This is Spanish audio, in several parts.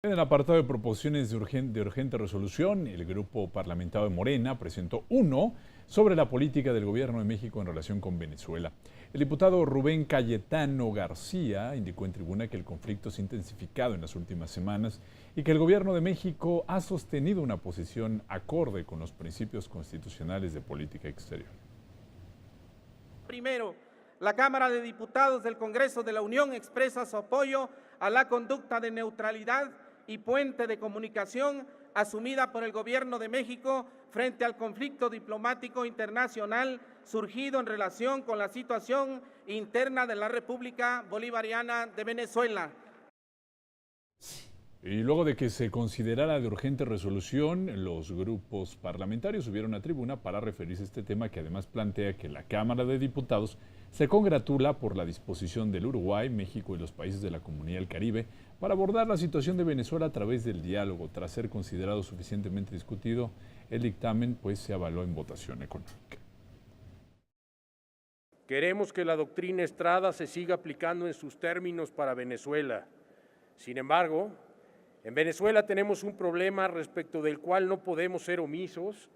En el apartado de proposiciones de urgente resolución, el grupo parlamentario de Morena presentó uno sobre la política del gobierno de México en relación con Venezuela. El diputado Rubén Cayetano García indicó en tribuna que el conflicto se ha intensificado en las últimas semanas y que el gobierno de México ha sostenido una posición acorde con los principios constitucionales de política exterior. Primero, la Cámara de Diputados del Congreso de la Unión expresa su apoyo a la conducta de neutralidad y puente de comunicación asumida por el Gobierno de México frente al conflicto diplomático internacional surgido en relación con la situación interna de la República Bolivariana de Venezuela. Y luego de que se considerara de urgente resolución, los grupos parlamentarios subieron a tribuna para referirse a este tema, que además plantea que la Cámara de Diputados se congratula por la disposición del Uruguay, México y los países de la Comunidad del Caribe para abordar la situación de Venezuela a través del diálogo. Tras ser considerado suficientemente discutido, el dictamen se avaló en votación económica. Queremos que la doctrina Estrada se siga aplicando en sus términos para Venezuela. Sin embargo, en Venezuela tenemos un problema respecto del cual no podemos ser omisos,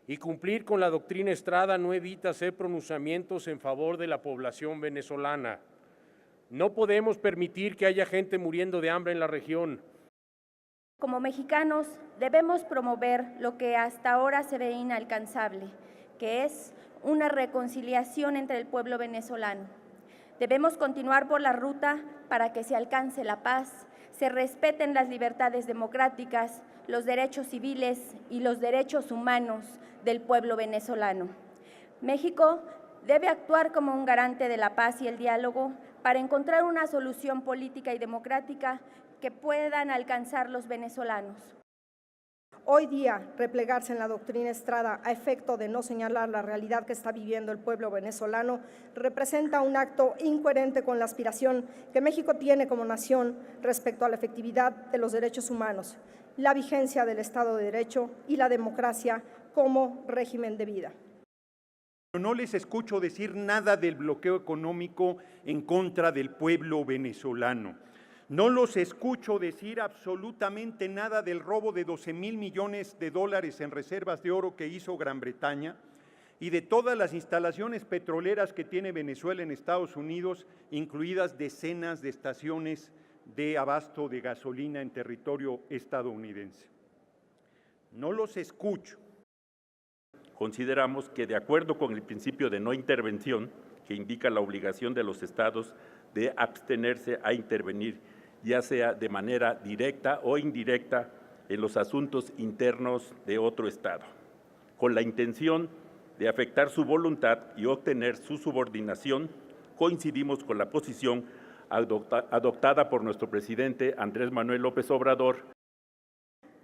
y cumplir con la doctrina Estrada no evita hacer pronunciamientos en favor de la población venezolana. No podemos permitir que haya gente muriendo de hambre en la región. Como mexicanos debemos promover lo que hasta ahora se ve inalcanzable, que es una reconciliación entre el pueblo venezolano. Debemos continuar por la ruta para que se alcance la paz, se respeten las libertades democráticas, los derechos civiles y los derechos humanos del pueblo venezolano. México debe actuar como un garante de la paz y el diálogo para encontrar una solución política y democrática que puedan alcanzar los venezolanos. Hoy día, replegarse en la doctrina Estrada a efecto de no señalar la realidad que está viviendo el pueblo venezolano representa un acto incoherente con la aspiración que México tiene como nación respecto a la efectividad de los derechos humanos, la vigencia del Estado de Derecho y la democracia como régimen de vida. No les escucho decir nada del bloqueo económico en contra del pueblo venezolano. No los escucho decir absolutamente nada del robo de 12,000 millones de dólares en reservas de oro que hizo Gran Bretaña y de todas las instalaciones petroleras que tiene Venezuela en Estados Unidos, incluidas decenas de estaciones de abasto de gasolina en territorio estadounidense. No los escucho. Consideramos que, de acuerdo con el principio de no intervención, que indica la obligación de los estados de abstenerse a intervenir, ya sea de manera directa o indirecta, en los asuntos internos de otro estado, con la intención de afectar su voluntad y obtener su subordinación, coincidimos con la posición adoptada por nuestro presidente Andrés Manuel López Obrador.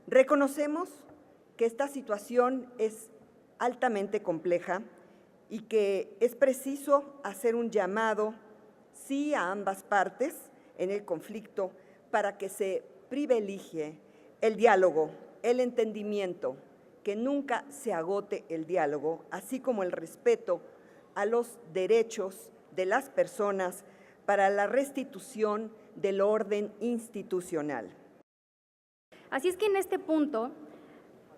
Reconocemos que esta situación es altamente compleja y que es preciso hacer un llamado, sí, a ambas partes en el conflicto para que se privilegie el diálogo, el entendimiento, que nunca se agote el diálogo, así como el respeto a los derechos de las personas para la restitución del orden institucional. Así es que en este punto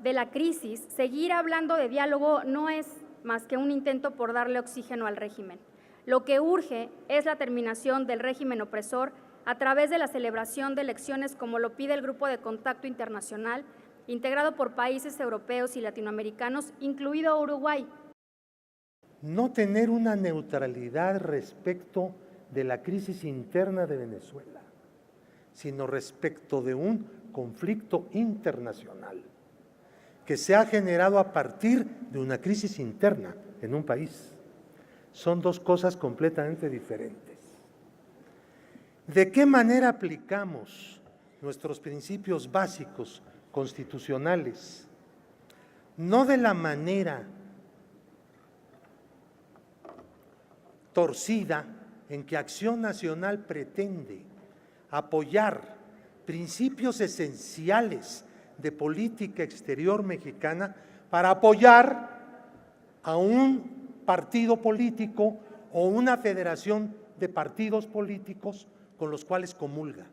de la crisis, seguir hablando de diálogo no es más que un intento por darle oxígeno al régimen. Lo que urge es la terminación del régimen opresor a través de la celebración de elecciones, como lo pide el Grupo de Contacto Internacional, integrado por países europeos y latinoamericanos, incluido Uruguay. No tener una neutralidad respecto de la crisis interna de Venezuela, sino respecto de un conflicto internacional que se ha generado a partir de una crisis interna en un país. Son dos cosas completamente diferentes. ¿De qué manera aplicamos nuestros principios básicos constitucionales? No de la manera torcida en que Acción Nacional pretende apoyar principios esenciales de política exterior mexicana para apoyar a un partido político o una federación de partidos políticos con los cuales comulga.